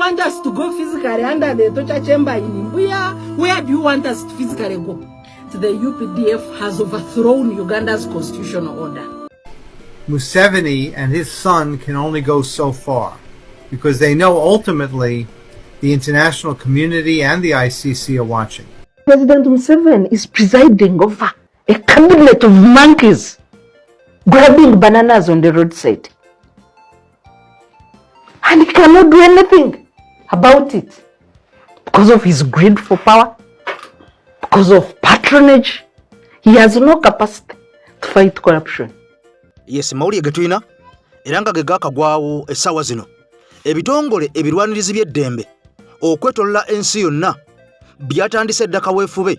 want us to go physically under the torture chamber in Mbuya? Where do you want us to physically go? The UPDF has overthrown Uganda's constitutional order. Museveni and his son can only go so far because they know ultimately the international community and the ICC are watching. President Museveni is presiding over a cabinet of monkeys grabbing bananas on the roadside. And he cannot do anything about it because of his greed for power, because of patronage. He has no capacity to fight corruption. Yes, mawulire getulina era nga gegakagwawo essaawa zino ebitongole ebirwanirizi by'eddembe okwetolola ensi yonna byatandise dda kaweefube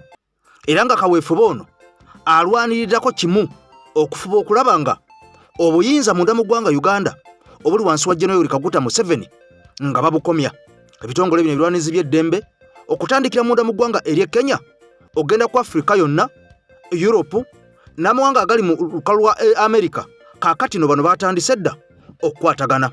era nga kaweefube ono alwanirirako kimu okufuba okulaba nga obuyinza munda mu ggwanga Uganda obuli wansi wa General Kaguta Museveni nga babukomya. Ebitongole bino ebirwanirizi by'eddembe okutandikira munda mu ggwanga erye Kenya ogenda ku Afrika yonna, Europe n'amawanga agali mu lukalu lwa America kakati no bano batandise dda okukwatagana.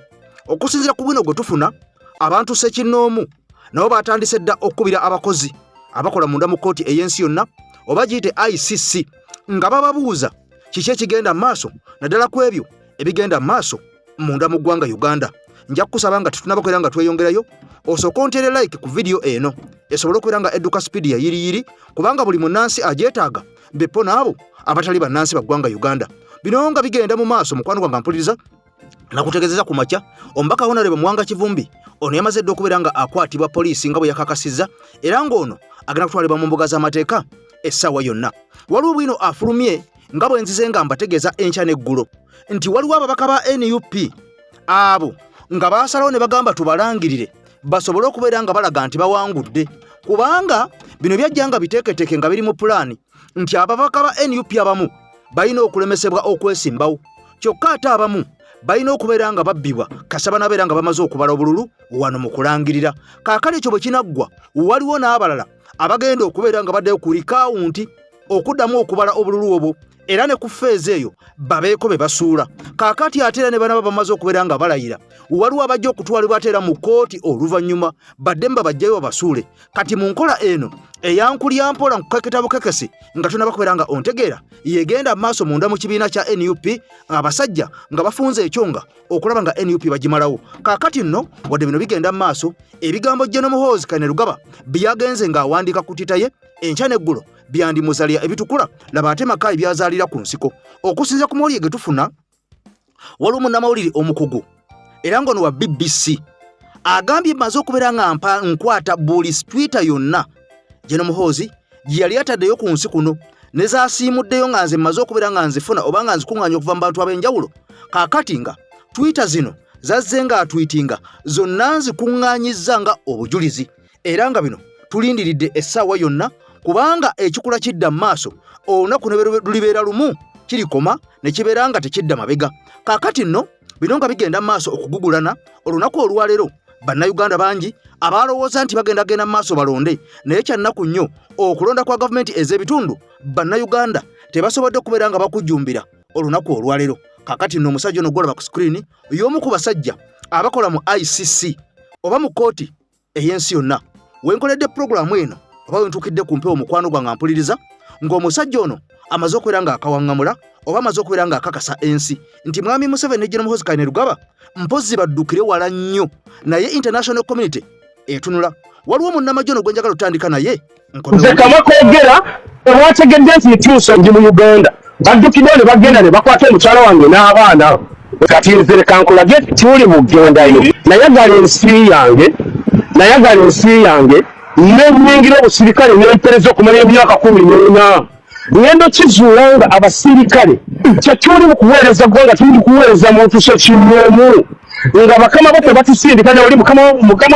Okusinzira ku bwino gwe tufuna abantu sekinnoomu nabo batandise dda okubira abakozi abakola munda mu kooti ey'ensi yonna oba giyite ICC nga bababuuza kiki ekigenda maaso naddala ku ebyo ebigenda maaso munda mu ggwanga Uganda. Nja kusaba nga tutunabakwera nga tweyongerayo osooka ontere like ku video eno esobole okubeera nga edduka speed ya yiri kubanga buli munnansi ajeetaaga bepo n'abo abatali bannansi ba ggwanga Uganda. Bino nga bigenda mu maaso mukwano gwange mpuliriza nakutegeezeza ku makya omubaka Honorable Mwanga Kivumbi ono yamaze dda okubeera nga akwatibwa poliisi nga bwe yakakasizza era ng'ono agenda kutwalibwa mu mbuga z'amateeka essaawa yonna. Waliwo bwino afulumye nga bwe nzize nga mbategeeza enkya n'eggulo nti waliwo ababaka ba NUP abo nga baasalawo ne bagamba tubalangirire basobole okubeera nga balaga nti bawangudde kubanga bino byajja nga biteeketeeke nga biri mu pulaani nti ababaka ba NUP abamu balina okulemesebwa okwesimbawo kyokka ate abamu balina okubeera nga babbibwa kasaba nabeera nga bamaze okubala obululu wano mu kulangirira. Kaakale ekyo bwe kinaggwa waliwo n'abalala abagenda okubeera nga baddeyo ku likawunti okuddamu okubala obululu obwo era ne ku feezi eyo babeeko be basuula. Kaakati ate era ne banaba bamaze okubeera nga balayira waliwo abajja okutwalibwa ate era mu kooti oluvannyuma badde mba bajjayo babasuule. Kati mu nkola eno eyankulya mpola nkukeketa bukekesi nga tunaba kubeera nga ontegeera yegenda maaso munda mu kibiina kya NUP abasajja nga bafunze ekyonga okulaba nga NUP bagimalawo. Kaakati nno wadde bino bigenda maaso ebigambo General Muhoozi Kainerugaba byagenze nga awandiika ku Twitter ye enkya n'eggulo byandimuzaalira ebitukula laba ate maka ebyazaalira ku nsiko. Okusinza ku mawulire ge tufuna waliwo munnamawulire omukugu era ng'ono wa BBC agambye maze okubeera nga nkwata buli Twitter yonna General Muhoozi gye yali ataddeyo ku nsi kuno ne zaasiimuddeyo nga nze maze okubeera nga nzifuna oba nga nzikuŋŋaanya okuva mu bantu ab'enjawulo. Kaakati nga Twitter zino zazze nga atwitinga zonna nzikuŋŋaanyizza nga obujulizi era nga bino tulindiridde essaawa yonna kubanga ekikula kidda mu maaso olunaku ne lulibeera lumu kirikoma ne kibeera nga tekidda mabega. Kaakati nno bino nga bigenda mu maaso okugugulana olunaku olwaleero bannayuganda bangi abalowooza nti bagenda mu maaso balonde naye kyannaku nnyo okulonda kwa gavumenti ez'ebitundu bannayuganda tebasobodde okubeera nga bakujjumbira olunaku olwaleero. Kaakati nno omusajja ono gwolaba ku screen y'omu ku basajja abakola mu ICC oba mu kooti ey'ensi yonna. Wenkoledde programu eno oba wentukidde ku mpewo mukwano gwange mpuliriza ng'omusajja ono amaze okubeera nga akawaŋŋamula oba amaze okubeera nga akakasa ensi nti Mwami Museveni ne General Muhoozi Kainerugaba mpozzi baddukire wala nnyo naye international community etunula. Waliwo munnamagye ono gwe njagala otandika naye nze kama kwogera olwategedde nti ntuusa ndi mu Uganda baddukidde ne bagenda ne bakwata omukyala wange n'abaana kati nze leka nkulage tuli bugendayo nayagala ensi yange n'ennyingira obusirikale n'empereza okumala emyaka 14 ngendo kizuula nga abasirikale kyekiri mu kuweereza ggwanga tuli kuweereza muntu sekinnoomu nga bakama bo tebatusindika ne oli mukama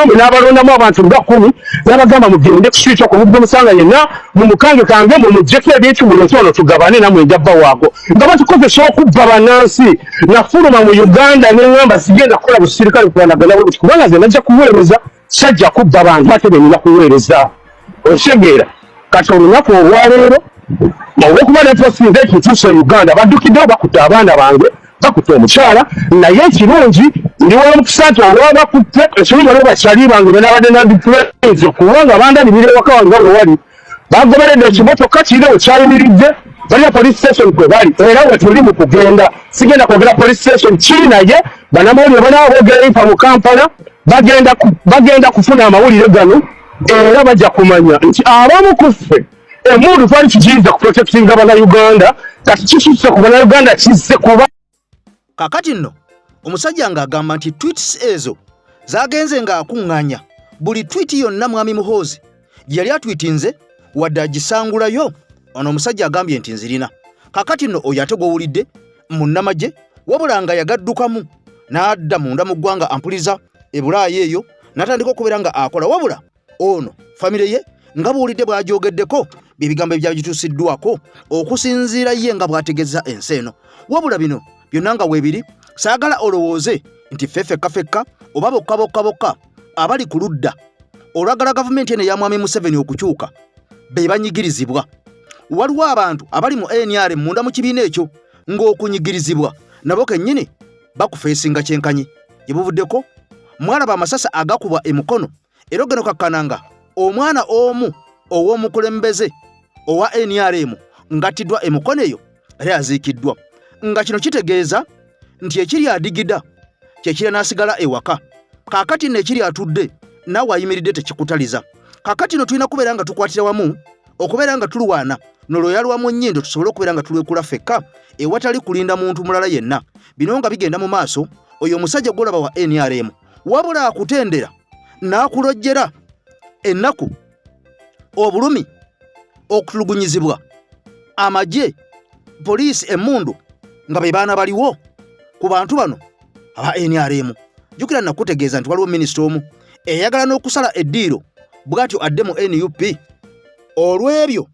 mwe n'abalondamu abantu 10 n'abagamba mugende ku street okubudde omusanga yenna mu mukange kange mu mujjeko ebintu mu ntono tugabane namwe njabba waako nga batukozesa okubba bannansi nafuluma mu Uganda n'eŋŋamba sigenda kukola busirikale kuwanagana bwe kubanga nze najja kuweereza sajja kubba abantu ate benina kuweereza osegeera kati olunaku olwaleero olwokuba netwasinze ekituusa Uganda baddukiddewo bakutte abaana bange bakutte omukyala naye ekirungi ndi wa mkusatu olwaba kutte ekibuga lwo bakyali bange benabadde nandipulayizi kubanga bandabirira waka wange wano wali bagoberedde ekimotoka kiriwo kyayimiridde bali police station kwe bali era we tuli mu kugenda sigenda kwogera police station kiri naye banamawulire banaabogera impa mu Kampala bagenda kufuna amawulire gano era bajja kumanya nti abamu kuffe emundu twali tukiyiza kuprotectinga bannayuganda kati kisuse ku bannayuganda kizze kuba kakati nno omusajja ng'agamba nti tweets ezo zagenze ng'akuŋŋaanya buli tweet yonna mwami Muhoozi gye yali atwitinze wadde agisangulayo. Ono omusajja agambye nti nzirina. Kakati nno oyo ate gw'owulidde munnamagye wabula nga yagaddukamu n'adda munda mu ggwanga ampuliza ebulaayi eyo n'atandika okubeera nga akola wabula ono famire ye nga bw'owulidde bw'agyogeddeko by'ebigambo ebyagituusiddwako okusinziira ye nga bw'ategeeza ensi eno. Wabula bino byonna nga weebiri saagala olowooze nti feffekka oba bokka abali ku ludda olwagala gavumenti eno eya mwami Museveni okukyuka be banyigirizibwa. Waliwo abantu abali mu NRM munda mu kibiina ekyo ng'okunyigirizibwa nabo kennyini bakufeesinga kyenkanyi gye buvuddeko mwalaba amasasa agakubwa emukono era gano kakkananga omwana omu ow'omukulembeze owa NRM ngatiddwa emukono eyo era aziikiddwa nga kino kitegeeza nti ekiri adigida kyekiri n'asigala ewaka kaakati n'ekiri atudde naawe ayimiridde tekikutaliza. Kaakati no tulina kubeera nga tukwatira wamu okubeera nga tulwana noloyalwamu nnyindo tusobole okubeera nga tulwekula ffekka ewatali kulinda muntu mulala yenna. Bino nga bigenda mu maaso oyo omusajja gw'olaba wa NRM wabula akutendera n'akulojjera ennaku obulumi okutulugunyizibwa amagye poliisi emmundu nga be baana baliwo ku bantu bano aba NRM. Jjukira nakutegeeza nti waliwo minisita omu eyagala n'okusala eddiiro bw'atyo adde mu NUP olw'ebyo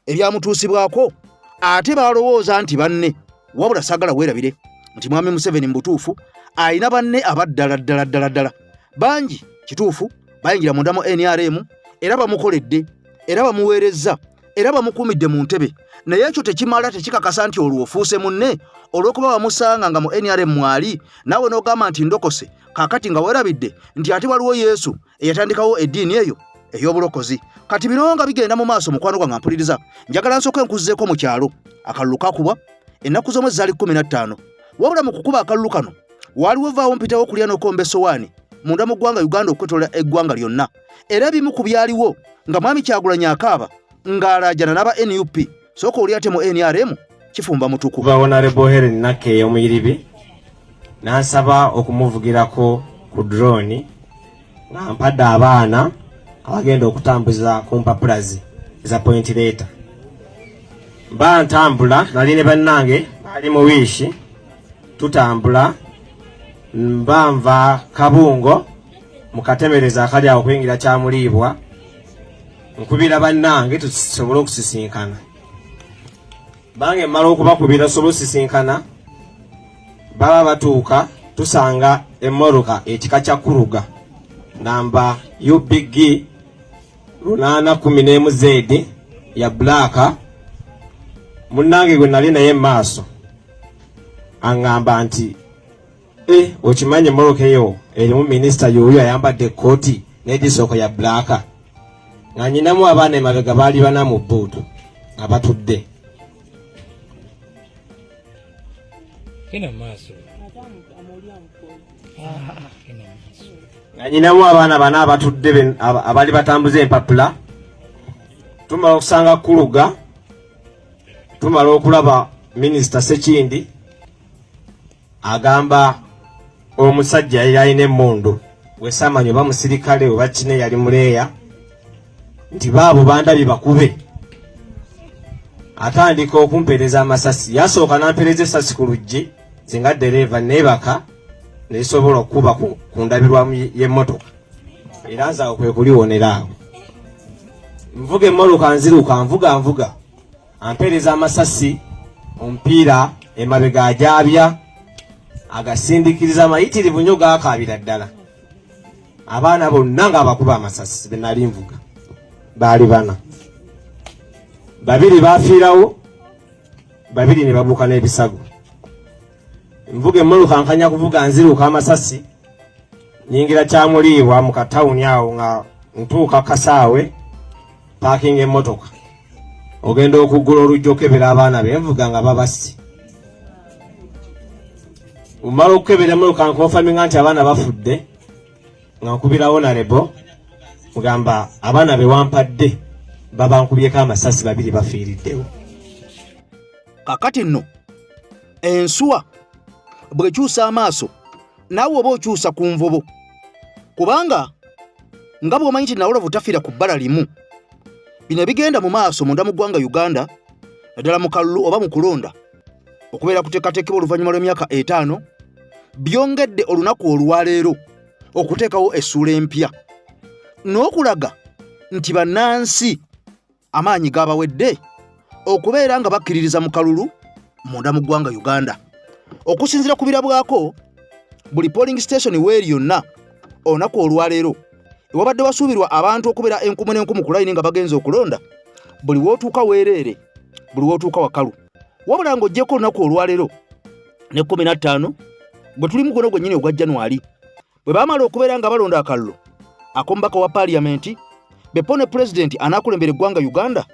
ebyamutuusibwako ate balowooza nti banne wabula saagala weerabire nti mwami Museveni mu butuufu alina banne abaddala bangi kituufu bayingira munda mu NRM era bamukoledde era bamuweerezza era bamukuumidde mu ntebe naye ekyo tekimala tekikakasa nti olwo ofuuse munne olw'okuba wamusanga nga mu NRM mwali naawe n'ogamba nti ndokose kaakati nga weerabidde nti ate waliwo Yesu eyatandikawo eddiini eyo ey'obulokozi. Kati bino nga bigenda mu maaso mukwano gwange mpuliriza njagala nsooke nkuzzeeko mu kyalo akalulu kakubwa ennaku z'omwezi zaali 15 wabula mu kukuba akalulu kano waliwo vaawo mpitawo okulya n'okomba essowaani munda mu ggwanga Uganda okwetoolera eggwanga lyonna era ebimu ku byaliwo nga mwami Kyagulanyi akaaba ng'alaajana n'aba NUP sooka oli ate mu NRM kifumba mutuku. Honorable Helen Nakeya omuyiribi n'asaba okumuvugirako ku drone nga mpadde abaana abagenda okutambuza ku mpapulazi za point letter. Mba ntambula nali ne bannange bali mu wiishi tutambula mba nva Kabungo mu katemereza akali awo okuyingira Kyamuliibwa nkubira bannange tusobole okusisinkana. Bange mmala okubakubira tusobole okusisinkana baba batuuka tusanga emmoroka ekika kya Kuruga namba UBG 811Z ya Black munnange gwe nali naye maaso aŋŋamba nti okimanye emmoroka eyo erimu minisita y'oyo ayambadde kooti n'edisoko ya Black nga nyinamu abaana emabega baali bana mu bbuutu nga batudde. Nga nyinamu abaana bana abatudde abali batambuza empapula. Tumala okusanga Kuruga, tumala okulaba minisita Sekindi agamba omusajja yali alina emmundu wesamanya oba musirikale oba kine yali muleeya nti baabo bandabye bakube. Atandika okumpeereza amasasi yasooka nampeereza essasi ku luggi singa ddereeva neebaka nesobola okuba ku ndabirwamu y'emmotoka era nzaawo kwe kuliwonera awo. Nvuga emmoloka nziruka nvuga ampeereza amasasi omupiira emabega ajaabya agasindikiriza amayitirivu nnyo gaakaabira ddala. Abaana bonna nga abakuba amasasi benali nvuga baali bana. 2 baafiirawo, 2 ne babuuka n'ebisago. Mvuge mulukankanya kuvuga nziruka amasasi nyingira kyamuliibwa mu katawuni awo nga ntuuka kasaawe parking emmotoka ogenda okugula olujja okebera abaana benvuga nga babasi umala okukebera mulukanka ofaminga nti abaana bafudde nga nkubirawo nalebo mugamba abaana bewampadde babankubyeko amasasi babiri bafiiriddewo. Kakati nno ensuwa bwekyusa amaaso naawe oba okyusa ku nvubo kubanga nga bw'omanyi nti nawolovu tafiira ku bbala limu. Bino bigenda mu maaso munda mu ggwanga Uganda naddala mu kalulu oba mu kulonda okubeera kuteekateekebwa oluvannyuma lw'emyaka 5 byongedde olunaku olwaleero okuteekawo essuula empya n'okulaga nti bannansi amaanyi gabawedde okubeera nga bakkiririza mu kalulu munda mu ggwanga Uganda. Okusinziira ku birabwako buli polling station weeri yonna olunaku olwaleero ewabadde wasuubirwa abantu okubeera enkumu n'enkumu ku layini nga bagenza okulonda buli wootuuka weereere buli wootuuka wakalu wabula ng'oggyeko olunaku olwaleero ne 15 bwe tuli mukono gwennyini ogwa January bwe baamala okubeera nga balonda akalulu ak'omubaka wa paaliyamenti bepo ne pulezidenti anaakulembera eggwanga Uganda.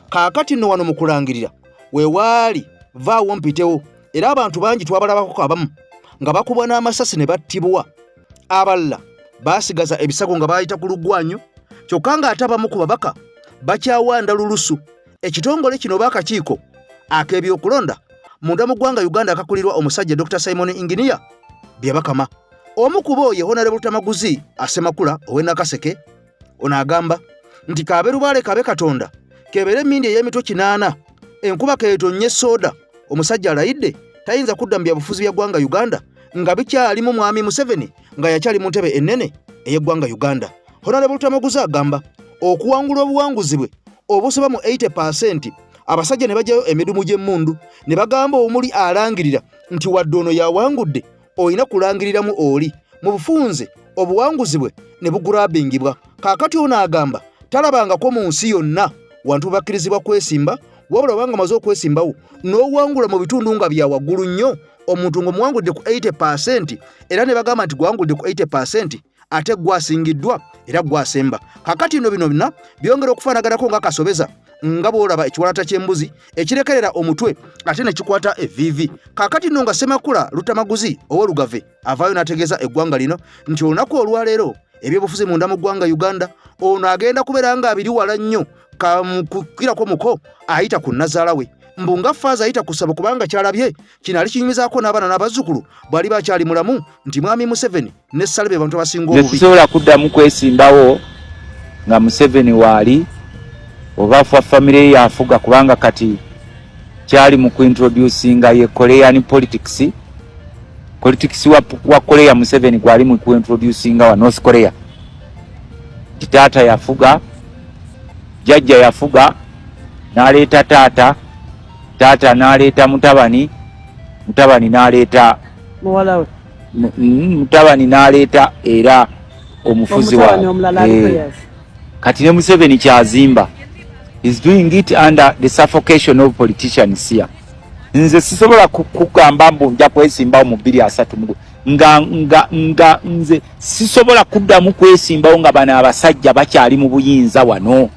Kaakati nno wano mu kulangirira weewaali vaawo mpitewo era abantu bangi twabalabako abamu nga bakubwa n'amasasi ne battibwa abalala baasigaza ebisago nga bayita ku luggwanyo kyokka ng'ate abamu ku babaka bakyawanda lulusu. Ekitongole kino baakakiiko ak'ebyokulonda munda mu ggwanga Uganda akakulirwa omusajja Dr. Simon Engineer bye bakama. Omu ku bo ye Honorable Tamaguzi Asemakula ow'e Nakaseke ono agamba nti Kaberubaale kabe Katonda kebeere emmindi ey'emitwe 8 enkuba keetonnye soda omusajja alayidde tayinza kudda mu byabufuzi bya ggwanga Uganda nga bikyalimu mwami Museveni nga yakyali mu ntebe ennene ey'eggwanga Uganda. Honorable Tamaguzi agamba okuwangula obuwanguzi bwe obusoba mu 80% abasajja ne bajjayo emidumu gy'emmundu ne bagamba omuli alangirira nti wadde ono yawangudde olina kulangiriramu oli mu bufunze obuwanguzi bwe ne bugurabingibwa. Kaakati ono agamba talabangako mu nsi yonna wantu bakkirizibwa kwesimba wabula banga maze okwesimbawo n'owangula mu bitundu nga bya waggulu nnyo omuntu ng'omuwangudde ku 80% era ne bagamba nti gwangudde ku 80% ate gwasingiddwa era gwasemba. Kaakati nno bino bina byongera okufaanaganako nga kasobeza nga bw'olaba ekiwalata ky'embuzi ekirekerera omutwe ate ne kikwata evviivi. Kaakati nno nga Semakula Lutamaguzi ow'Olugave avaayo n'ategeeza eggwanga lino nti olunaku olwaleero ebyobufuzi munda mu ggwanga Uganda ono agenda kubeera nga abiri wala nnyo kamukukirako muko ayita ku nazaala we mbunga faaza ayita kusaba kubanga kyalabye kino ali kinyumizaako n'abaana n'abazzukulu bwali bakyali mulamu nti mwami Museveni ne Salebe abantu abasinga obubi. Tetusobola kuddamu kwesimbawo nga Museveni waali oba famire yafuga kubanga kati kyali mu kuintroducinga ye Korean politics wa Korea. Museveni gwali mu kuintroducinga wa North Korea. Tata yafuga, jajja yafuga, n'aleeta tata n'aleeta mutabani n'aleeta muwalawe mutabani n'aleeta era omufuzi wa kati ne Museveni kyazimba is doing it under the suffocation of politicians here. Nze sisobola kugamba mbu nja kwesimbawo mu 2 nze sisobola kuddamu kwesimbawo nga bana abasajja bakyali mu buyinza wano.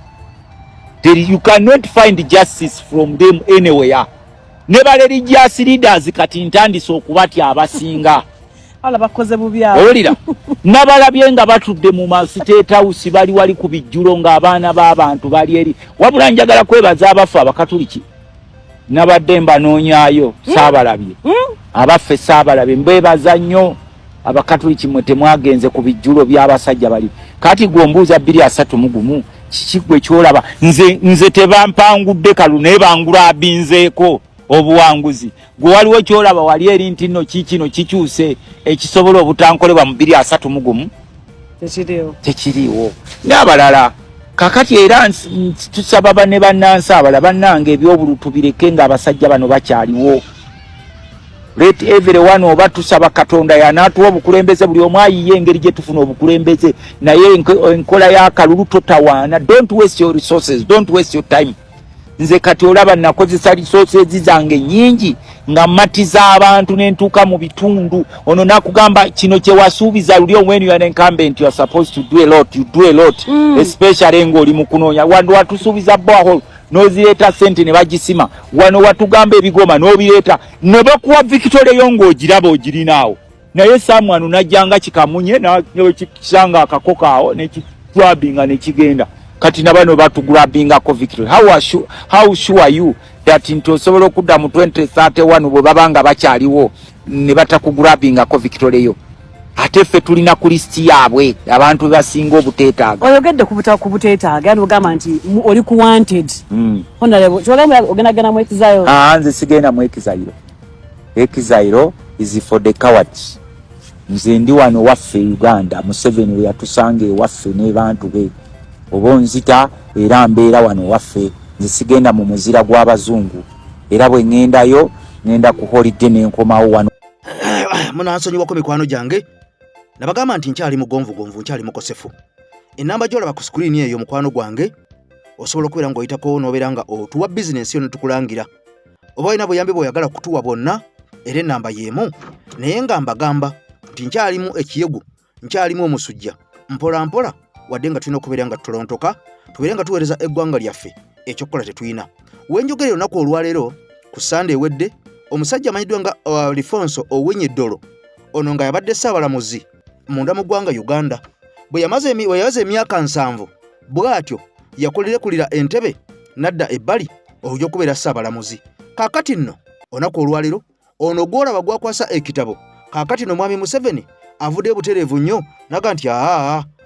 You cannot find justice from them anywhere. Ne ba religious leaders kati ntandise okubatya abasinga. Ala bakoze bubya. Olira. Nabalabye nga batudde mu State House bali wali ku bijjulo nga abaana b'abantu bali eri. Wabula njagala kwebaza abafu abakatuliki. Nabadde mbanoonyaayo saabalabye. Abaffe saabalabye mbebaza nnyo abakatuliki mwe temwagenze ku bijjulo by'abasajja bali. Kati gwombuuza 231 kikigwe kyolaba nze tebampangudde kalu ne bangula abinzeeko obuwanguzi gwe waliwo kyolaba wali eri nti nno kikino kikyuse ekisobola obutankolebwa mu 231 tekiriwo n'abalala. Kakati era tusaba bane bannansi abalala bannange ebyobulutu bireke nga abasajja bano bakyaliwo. Let everyone oba tusaba Katonda yanaatuwa obukulembeze buli omu ayiye engeri gye tufuna obukulembeze naye enkola y'akalulu totawaana. Don't waste your resources, don't waste your time. Nze kati olaba nakozesa resources zange nyingi nga matiza abantu nentuka mu bitundu ono nakugamba kino kye wasuubiza luli when you are an incumbent you are supposed to do a lot, you do a lot especially ng'oli mu kunoonya wandu watusuubiza borehole nozireeta sente ne bagisima wano watugamba ebigoma n'obireeta ne bakuwa Victoria yo ng'ogiraba ogirinaawo naye someone najjanga kikamunye nekisanga akakoka awo nekitwabinga nekigenda kati nabano batugrabinga ko Victoria. How sure are you that into osobola okudda mu 2031 bwe babanga bakyaliwo ne batakugrabinga ko Victoria yo ate ffe tulina ku list yaabwe abantu basinga obuteetaaga oyogedde ku buteetaaga yani ogamba nti oli ku wanted honorable kyogamba ogenda mu ekizayo nze sigenda mu ekizayo is for the cowards. Nze ndi wano waffe Uganda Museveni we yatusanga ewaffe n'ebantu be obonzita era mbeera wano waffe nze sigenda mu muzira gw'abazungu era bwe ngendayo ngenda ku holiday n'enkomawo wano. Munansonyiwako mikwano gyange nabagamba nti nkyali mugonvugonvu nkyali mukosefu enamba gyolaba ku screen eyo mukwano gwange osobola okubeera ng'oyitako n'obeera nga otuwa bizinensi yo netukulangira oba olina buyambi bw'oyagala kutuwa bwonna era enamba y'emu naye nga mbagamba nti nkyalimu ekiyegu nkyalimu omusujja mpola mpola wadde nga tulina okubeera nga tutolontoka tubeere nga tuweereza eggwanga lyaffe ekyokukola tetulina wenjogera olunaku olwaleero ku Sunday ewedde omusajja amanyiddwa nga Alfonso Owiny-Dollo ono nga yabadde ssaabalamuzi munda mu ggwanga Uganda bwe yamaze emyaka 7 bw'atyo yakulirekulira entebe nadda ebbali okubeera ssaabalamuzi kaakati nno olunaku olwaleero ono gwolaba gwakwasa ekitabo kaakati no mwami Museveni avudde butereevu nnyo naga nti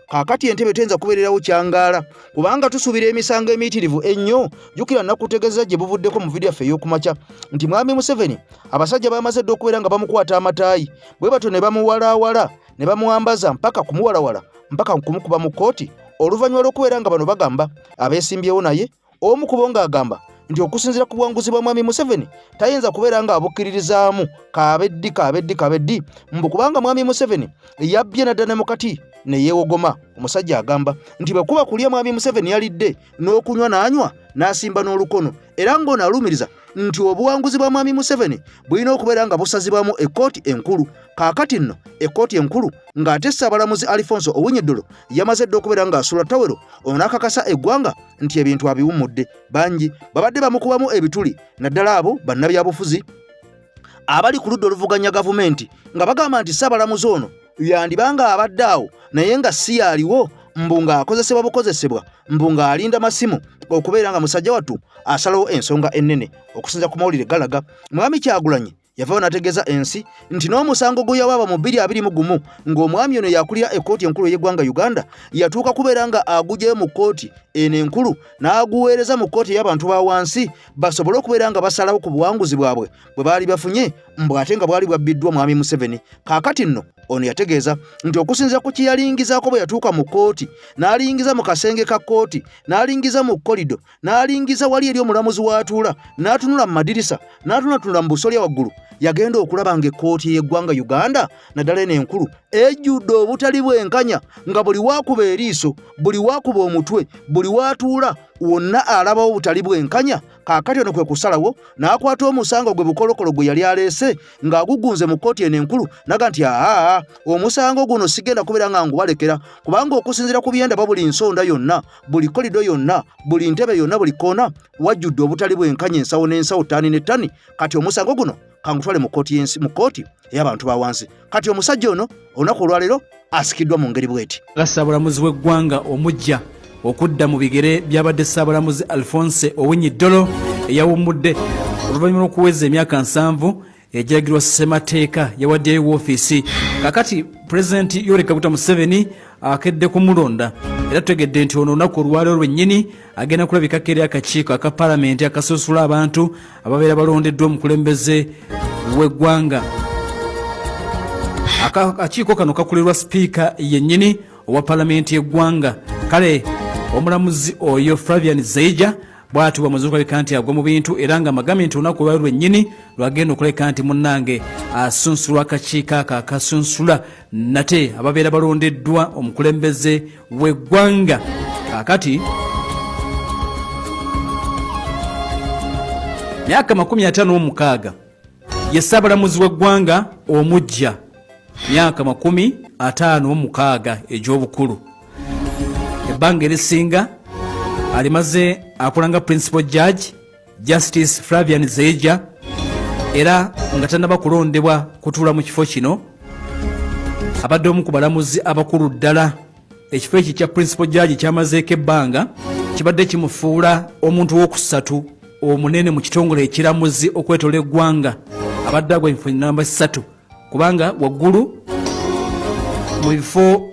kaakati entebe tenza kubeererawo kyangaala kubanga tusuubira emisango emiyitirivu ennyo jjukira nakutegeeza gye buvuddeko mu vidiyo yaffe ey'okumakya nti mwami Museveni abasajja bamaze dde okubeera nga bamukwata amataayi bwe bato ne bamuwalaawala ne bamuwambaza mpaka kumuwalawala mpaka kumukuba mu kkooti oluvannyuma lw'okubeera nga bano bagamba abeesimbyewo naye omu ku bo ng'agamba nti okusinziira ku bwanguzi bwa mwami Museveni tayinza kubeera nga abukkiririzaamu kabeddi mbu kubanga mwami Museveni yabbye naddala mu kati ne yeewogoma omusajja agamba nti bwe kuba kulya mwami Museveni yalidde n'okunywa n'anywa n'asimba n'olukono era ng'ono alumiriza nti obuwanguzi bwa mwami Museveni bulina okubeera nga busazibwamu ekkooti enkulu kaakati nno ekkooti enkulu ng'ate ssaabalamuzi Alfonso Owiny-Dollo yamaze dde okubeera ng'asula ttawero ono akakasa eggwanga nti ebintu abiwummudde bangi babadde bamukubamu ebituli naddala abo bannabyabufuzi abali ku ludda oluvuganya gavumenti nga bagamba nti ssaabalamuzi ono yandibanga abadde awo naye nga si yaaliwo mbu ng'akozesebwa bukozesebwa mbu ng'alinda masimu okubeera nga musajja wattu asalawo ensonga ennene okusinza ku mawulire galaga mwami Kyagulanyi yavaayo n'ategeeza ensi nti n'omusango gwe yawaaba mu 2021 ng'omwami ono yakulira ekkooti enkulu y'eggwanga Uganda yatuuka kubeera nga agugyeyo mu kkooti eno enkulu n'aguweereza mu kkooti y'abantu ba wansi basobole okubeera nga basalawo ku buwanguzi bwabwe bwe baali bafunye mbu ate nga bwali bwabbiddwa mwami Museveni kaakati nno ono yategeeza nti okusinziira ku kyeyalingizaako bwe yatuuka mu kkooti n'alingiza mu kasenge ka kkooti n'alingiza mu kolido n'alingiza wali eri omulamuzi w'atuula n'atunula mu madirisa n'atunula mu busolya waggulu yagenda okulaba ng'ekkooti y'eggwanga Uganda naddala eno enkulu ejjudde obutali bwenkanya nga buli waakuba eriiso buli waakuba omutwe buli waatuula wonna alabawo obutali bwenkanya kaakati ono kwe kusalawo n'akwata omusango gwe bukolokolo gwe yali aleese ng'agugunze mu kkooti eno enkulu naga nti omusango guno sigenda kubeera nga ngubalekera kubanga okusinziira ku byendaba buli nsonda yonna buli kolido yonna buli ntebe yonna buli koona wajjudde obutali bwenkanya ensawo n'ensawo ttaani ne ttaani kati omusango guno kangutwale mu kkooti ey'abantu ba wansi kati omusajja ono olunaku olwaleero asikiddwa mu ngeri bweti ssaabalamuzi w'eggwanga omujja okudda mu bigere byabadde ssaabalamuzi Alfonso Owiny-Dollo eyawummudde oluvannyuma lw'okuweza emyaka 7 egiragirwa ssemateeka yawaddeyo woofiisi kakati pulezidenti Yoweri Kaguta Museveni akedde kumulonda era tutegedde nti ono olunaku olwaleero lwennyini agenda kulabikako eri akakiiko aka palamenti akasusula abantu ababeera balondeddwa omukulembeze w'eggwanga akakiiko kano kakulirwa sipiika yennyini owa palamenti y'eggwanga kale omulamuzi oyo Flavian Zaija bw'ati bwamaze okulabika nti agwa mu bintu era nga amagambye nti olunaku olwali lwennyini lwagenda okulabika nti munnange asunsulwa akakiiko ako akasunsula nate ababeera balondeddwa omukulembeze w'eggwanga kaakati myaka 56 ye ssaabalamuzi w'eggwanga omujja myaka 56 egy'obukulu. Ebbanga erisinga alimaze akulanga principal judge Justice Flavian Zeija, era nga tannaba kulondebwa kutuula mu kifo kino. Abadde omu ku balamuzi abakulu ddala. Ekifo ekyo kya principal judge kyamazeeko ebbanga kibadde kimufuula omuntu w'okusatu omunene mu kitongole ekiramuzi okwetola eggwanga. Abadde agwa mu namba 3 kubanga waggulu mu bifo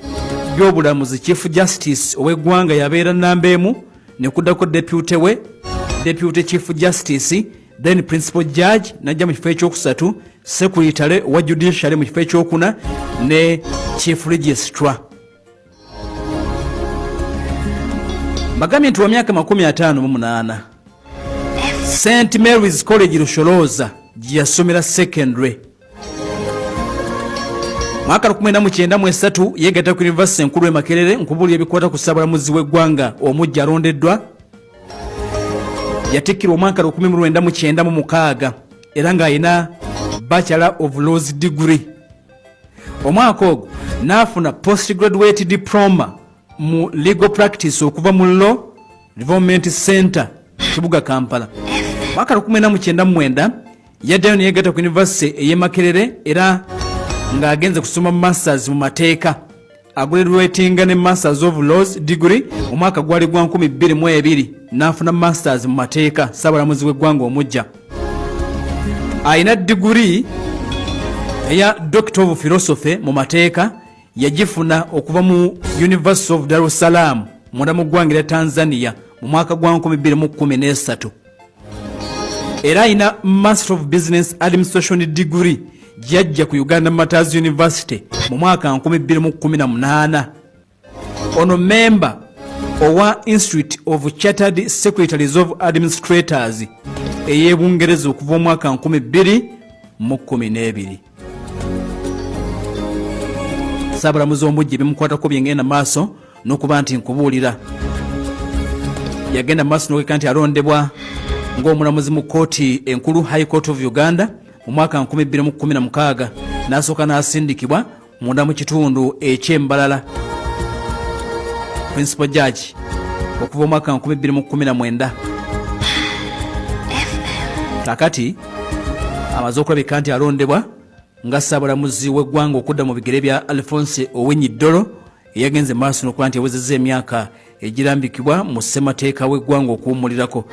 by'obulamuzi chief justice ow'eggwanga yabeera namba emu, ne kuddako deputy we, deputy chief justice, then principal judge najja mu kifo ekyokusatu, secretary wa judiciary mu kifo ekyokuna, ne chief registrar. Magambye nti wa myaka 58 St. Mary's College Lusholoza gye yasomera secondary. Mwaka 1993 yegatta ku University enkulu e Makerere nkubulya ebikwata ku ssaabalamuzi w'eggwanga omujja alondeddwa. Yatikkirwa omwaka 1996 era ng'alina Bachelor of Laws degree. Omwaka ogwo n'afuna postgraduate diploma mu legal practice okuva mu Law Development Center kibuga Kampala. Mwaka 1999 yaddayo ne yegatta ku University ey'e Makerere era ng'agenze kusoma masters mu mateeka. Agraduatinga ne Masters of Laws degree omwaka gwali gwa 2022 n'afuna masters mu mateeka ssaabalamuzi w'eggwanga omujja. Ayina degree eya Doctor of Philosophy mu mateeka yagifuna okuva mu University of Dar es Salaam munda mu ggwanga lya Tanzania mu mwaka gwa 2013. Era ayina Master of Business Administration degree gyajja ku Uganda Matters University mu mwaka 2018. Ono member owa Institute of Chartered Secretaries of Administrators ey'Ebungereza okuva omwaka 2012. Ssaabalamuzi omujja bimukwatako byengenda maaso n'okuba nti nkubuulira. Yagenda maaso n'okeka nti alondebwa ng'omulamuzi mu kooti enkulu High Court of Uganda mu mwaka 2016 n'asooka n'asindikibwa munda mu kitundu eky'Embalala principal judge okuva omwaka 2019. Kakati amaze okulabika nti alondebwa nga ssaabalamuzi w'eggwanga okudda mu bigere bya Alphonse Owiny Dollo eyagenze maaso n'okuba nti yawezezza emyaka egirambikibwa mu ssemateeka w'eggwanga okuwummulirako.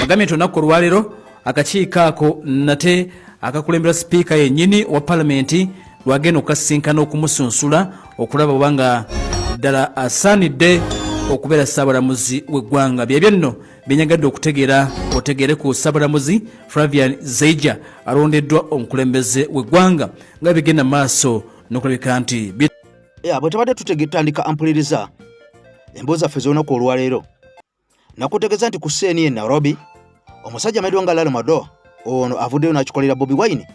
Bagambye nti olunaku olwaleero akakiiko ako nate akakulembera sipiika yennyini wa palamenti lwagenda okukasinkana okumusunsula okulaba obanga ddala asaanidde okubeera ssaabalamuzi w'eggwanga. Byebyo nno byenyagadde okutegeera otegeere ku ssaabalamuzi Flavian Zeija alondeddwa omukulembeze w'eggwanga nga bigenda maaso n'okulabika nti bwe tubadde tutandika ampuliriza emboozi zaffe z'olunaku olwaleero nakutegeeza nti ku CNN e Nairobi omusajja amanyiddwa nga Larry Madowo ono avuddeyo n'akikolera Bobi Wine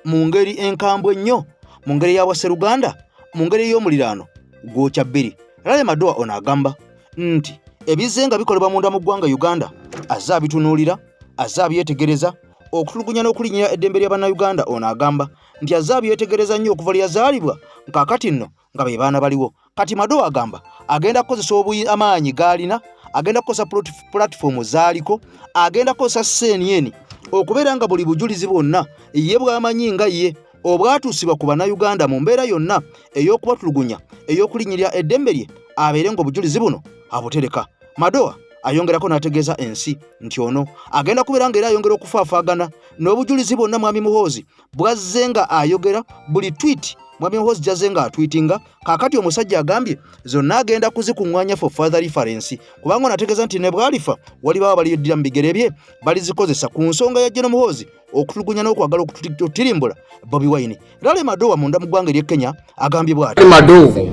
mu ngeri enkambwe ennyo, mu ngeri ya Wasseruganda, mu ngeri ey'omuliraano gwokya bbiri. Larry Madowo ono agamba nti ebizze nga bikolebwa munda mu ggwanga Uganda azze abitunuulira, azze abyetegereza, okutulugunya n'okulinnyira eddembe ly'Abannayuganda. Ono agamba nti azze abyetegereza nnyo okuva lye yazaalibwa kaakati nno nga be baana baliwo. Kati Madowo agamba agenda kukozesa amaanyi g'alina, agenda kukozesa platform z'aliko, agenda kukozesa CNN okubeera nga buli bujulizi bwonna ye bw'amanyi nga ye obwatuusibwa ku Bannayuganda mu mbeera yonna ey'okubatulugunya, ey'okulinnyirira eddembe lye, abeere ng'obujulizi buno abutereka. Madowo ayongerako n'ategeeza ensi nti ono agenda kubeera ng'era ayongera okufaafaagana n'obujulizi bwonna Mwami Muhoozi bwazze nga ayogera, buli tweet Mwami Muhoozi gyazze nga atwitinga. Kaakati omusajja agambye zonna agenda kuzikuŋŋaanya for further reference, kubanga onategeeza nti ne bwalifa wali baba baliyeddira mu bigere bye balizikozesa ku nsonga ya General Muhoozi okutulugunya n'okwagala okutirimbula Bobi Wine. Larry Madowo munda mu ggwanga ery'e Kenya agambye bw'ati. Madowo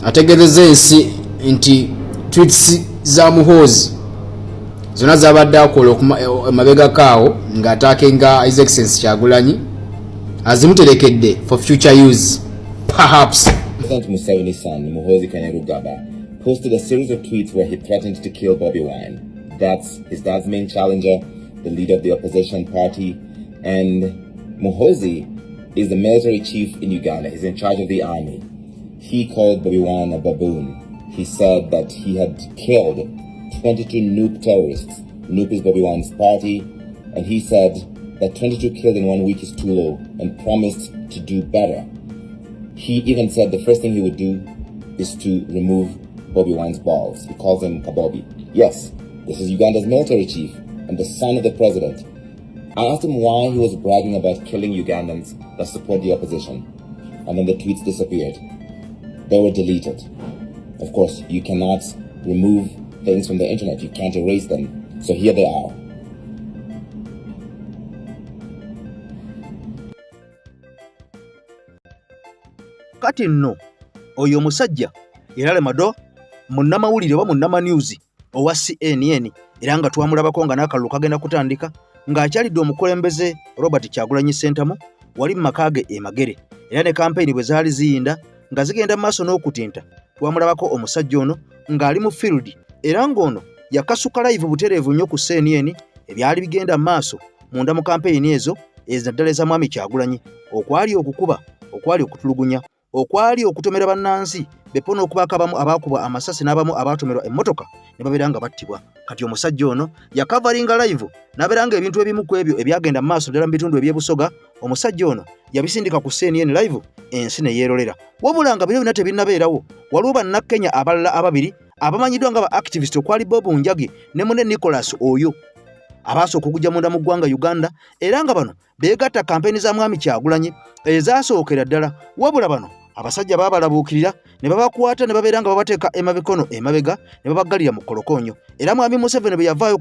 ategeezezza ensi nti tweets za Muhoozi zonna zabadde akola emabegakaawo ng'ataakenga His Excellency Kyagulanyi azimuterekedde for future use. Perhaps President Museveni's son, Muhoozi Kainerugaba, posted a series of tweets where he threatened to kill Bobi Wine. That's his dad's main challenger, the leader of the opposition party, And Muhoozi is the military chief in Uganda. He's in charge of the army. He called Bobi Wine a baboon. He said that he had killed 22 Nupe terrorists. Nupe is Bobi Wine's party. And he said that 22 killed in 1 week is too low and promised to do better. He even said the first thing he would do is to remove Bobi Wine's balls. He calls him Kabobi. Yes, this is Uganda's military chief and the son of the president. I asked him why he was bragging about killing Ugandans that support the opposition. And then the tweets disappeared. They were deleted. Of course, you cannot remove things from the internet. You can't erase them. So here they are. Kati nno oyo musajja era lemado munnamawulire oba munnama news owa CNN era nga twamulabako nga n'akalulu kagenda kutandika ng'akyalidde omukulembeze Robert Kyagulanyi Ssentamu wali mu makage Magere era ne kampeyini bwe zaali ziyinda nga zigenda maaso n'okutinta twamulabako omusajja ono ng'ali mu field era ng'ono yakasuka live butereevu nnyo ku CNN ebyali bigenda maaso munda mu kampeyini ezo ezaddala eza mwami Kyagulanyi okwali okukuba okwali okutulugunya okwali okutomera bannansi bepo n'okubaka abamu abaakubwa amasasi n'abamu abaatomerwa emmotoka ne babeera nga battibwa. Kati omusajja ono yakavaringa live n'abeera nga ebintu ebimu ku ebyo ebyagenda mu maaso ddala mu bitundu eby'ebusoga omusajja ono yabisindika ku CNN live ensi ne yeerolera. Wabula nga bino byonna tebinnabeerawo waliwo bannakenya abalala ababiri abamanyiddwa nga ba activist okwali Bob Njagi ne munne Nicholas oyo abasooka okujja munda mu ggwanga Uganda era nga bano beegatta kampeyini za mwami Kyagulanyi ezaasookera ddala. Wabula bano abasajja babalabuukirira ne babakwata ne babeera nga babateeka emabikono emabega ne babaggalira mu kolokonyo. Era mwami Museveni bwe yavaayo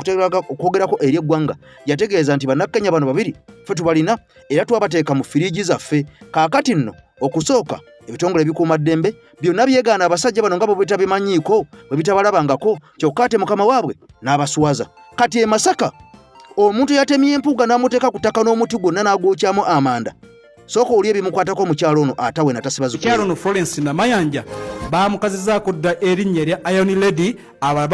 okwogerako eri eggwanga yategeeza nti bannakenya bano babiri ffe tubalina era twabateeka mu firiigi zaffe. Kaakati nno okusooka ebitongole ebikuuma ddembe byonna byegaana abasajja bano nga bo bitabimanyiiko bwe bitabalabangako kyokka ate mukama waabwe n'abaswaza. Kati e Masaka omuntu yatemye empuga n'amuteeka ku ttaka n'omuti gwonna n'agwokyamu amanda. Soko oli ebimukwatako omukyalo ono atawe natasibazo. Omukyalo ono Florence Namayanja baamukazizaako dda erinnya erya Iron Lady abala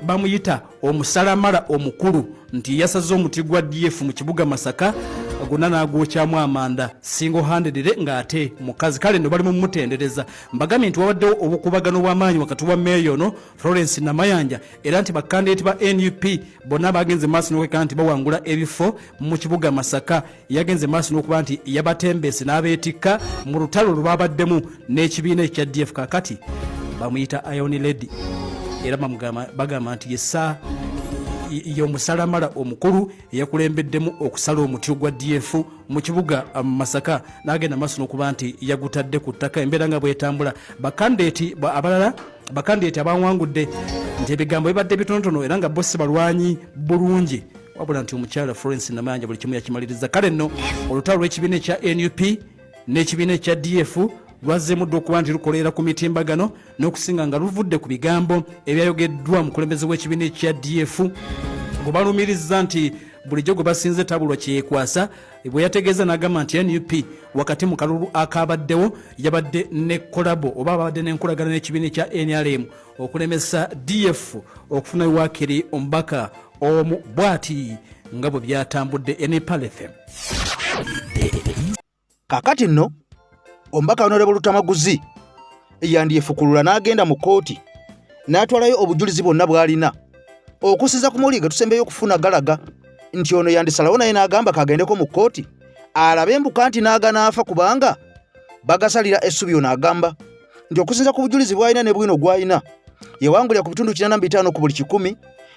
bamuyita omusalamala omukulu nti yasaze omuti gwa DF mu kibuga Masaka gwonna n'agwokyamu amanda single handed ng'ate mukazi. Kale nno bali mu mutendereza mbagambye nti wabaddewo obukubagano bw'amaanyi wakati wa meeyo ono Florence Namayanja era nti bakandidate ba NUP bonna bagenze maaso n'okwekana nti bawangula ebifo mu kibuga Masaka. Yagenze maaso n'okuba nti yabatembeese n'abeetikka mu lutalo lwabaddemu n'ekibiina ekya DF. Kakati bamuyita Iron Lady era bagamba nti yessa y'omusalamala omukulu eyakulembeddemu okusala omuti gwa DF mu kibuga Masaka n'agenda maaso n'okuba nti yagutadde ku ttaka. Embeera nga bwetambula bakandidate abalala bakandidate abawangudde nti ebigambo bibadde bitonotono era nga bo si balwanyi bulungi wabula nti omukyala Florence Namayanja buli kimu yakimaliriza. Kale nno olutalo lw'ekibiina ekya NUP n'ekibiina ekya DF lwazzeemu dda okuba nti lukolera ku mitimbagano n'okusinga nga luvudde ku bigambo ebyayogeddwa mukulembeze w'ekibiina ekya DF gwe balumiriza nti bulijjo gwe basinze tabulwa kyekwasa bwe yategeeza n'agamba nti NUP wakati mu kalulu akabaddewo yabadde ne kolabo oba babadde n'enkolagana n'ekibiina ekya NRM okulemesa DF okufuna Wakiri omubaka omu bw'ati nga bwe byatambudde Nepal FM. Kakati nno omubaka Honorable Lutamaguzi yandyefukulula n'agenda mu kooti n'atwalayo obujulizi bwonna bw'alina okusinza ku mawulire tusembeyo okufuna galaga nti ono yandisalawo naye n'agamba kagendeko mu kooti alabe embuka nti n'aganaafa kubanga bagasalira essubi ono agamba nti okusinza ku bujulizi bw'alina ne bwino gw'alina yawangulira ku bitundu 85 ku buli 100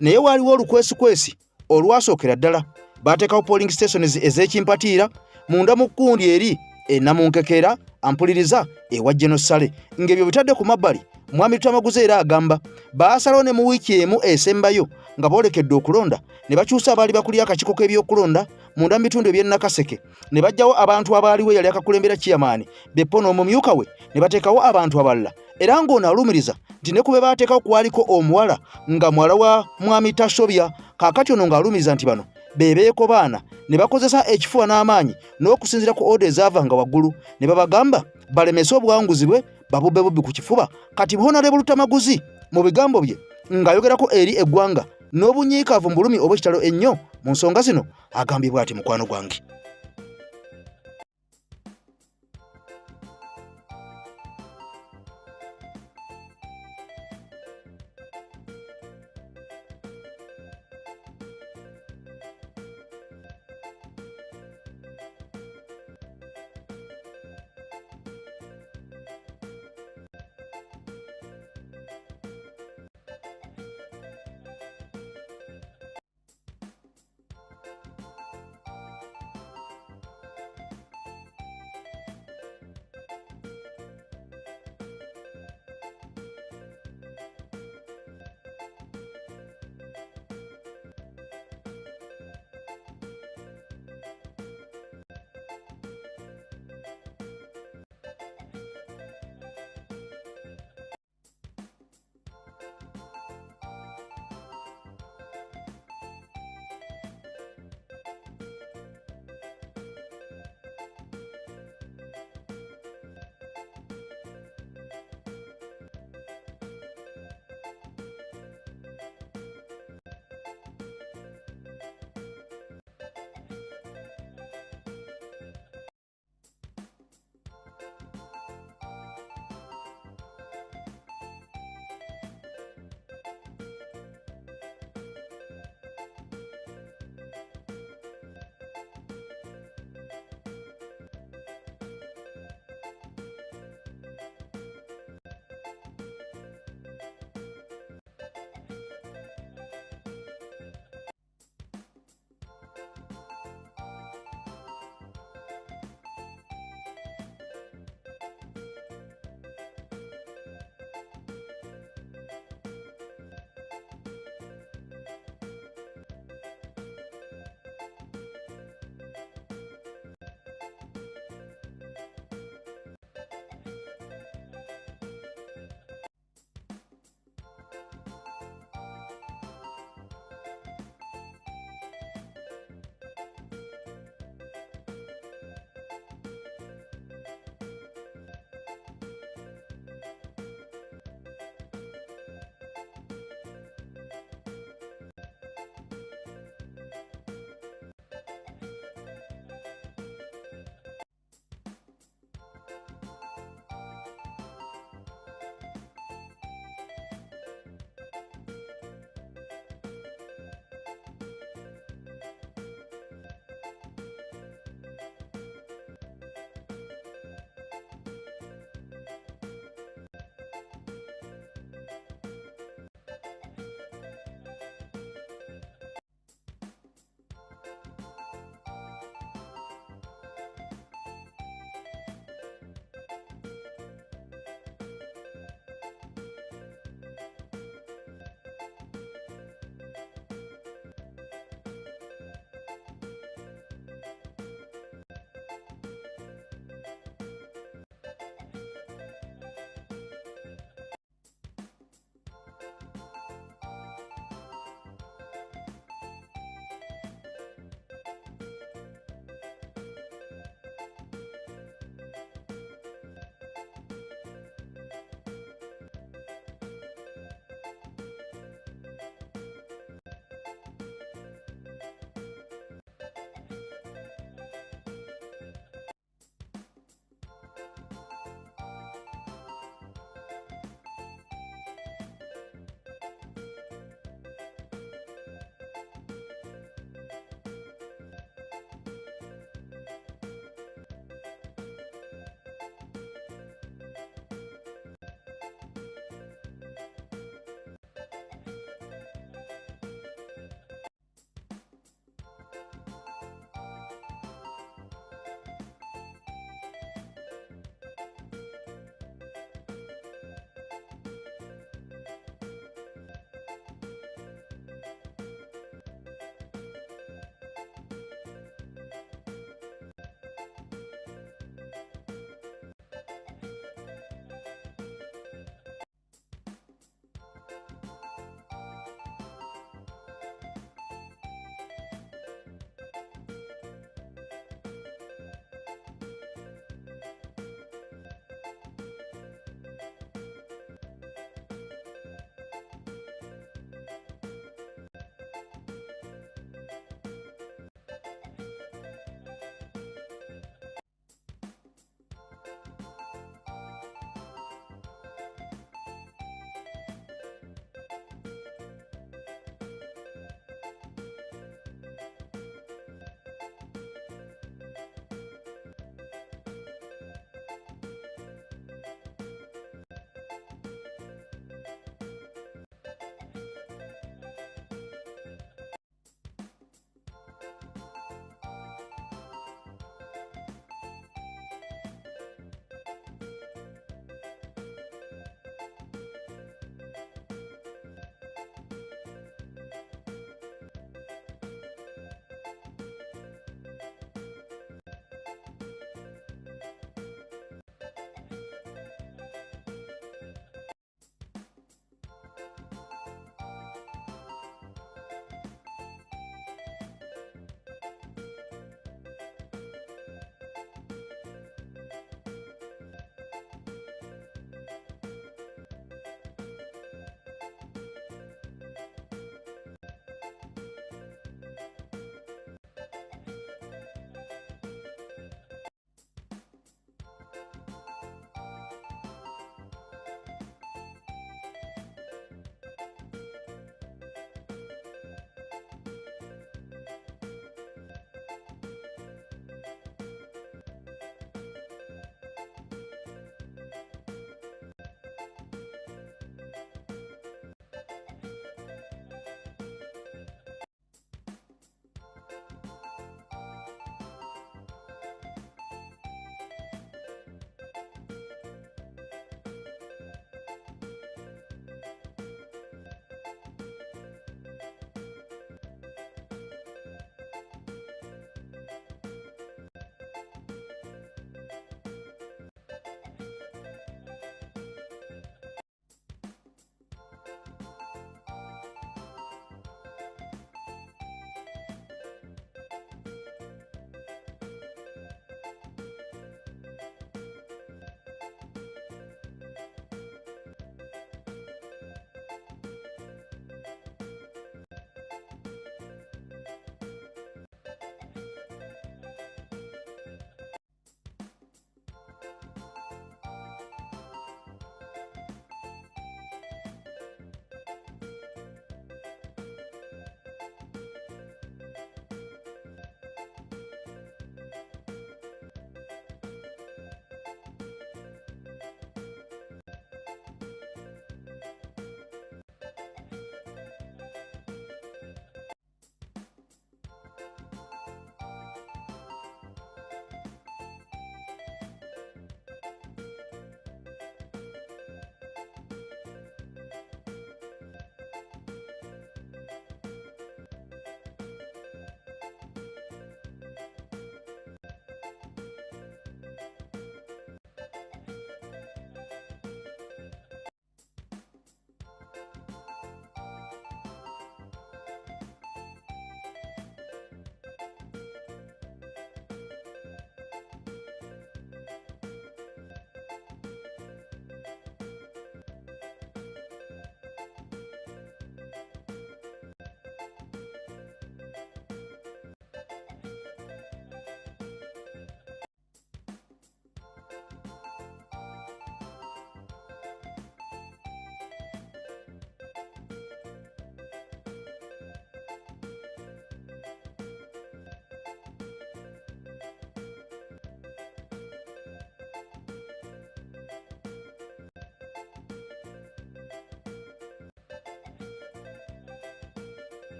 naye waaliwo olukwesikwesi olwasookera ddala baateekawo polling stations ez'ekimpatiira munda mu kkundi eri enamunkekera ampuliriza ewa Genosale ng'ebyo bitadde ku mabbali. Mwami Lutamaguzi era agamba baasalawo ne mu wiiki emu esembayo nga boolekedde okulonda ne bakyusa abaali bakulira akakiiko k'ebyokulonda munda mu bitundu eby'Nakaseke ne bajjawo abantu abaaliwo yali akakulembera chairman Beppo n'omumyuka we ne bateekawo abantu abalala era ng'ono alumiriza nti ne kube baateekawo kwaliko omuwala nga mwala wa mwami Tasobya. Kaakati ono ng'alumiriza nti bano bebeeko baana ne bakozesa ekifuba n'amaanyi n'okusinzira ku oda ezaavanga waggulu ne babagamba balemese obuwanguzi bwe babubbe bubbi ku kifuba. Kati Honorable Lutamaguzi mu bigambo bye ng'ayogerako eri eggwanga n'obunyiikaavu mu bulumi obw'ekitalo ennyo mu nsonga zino agambye bw'ati mukwano gwange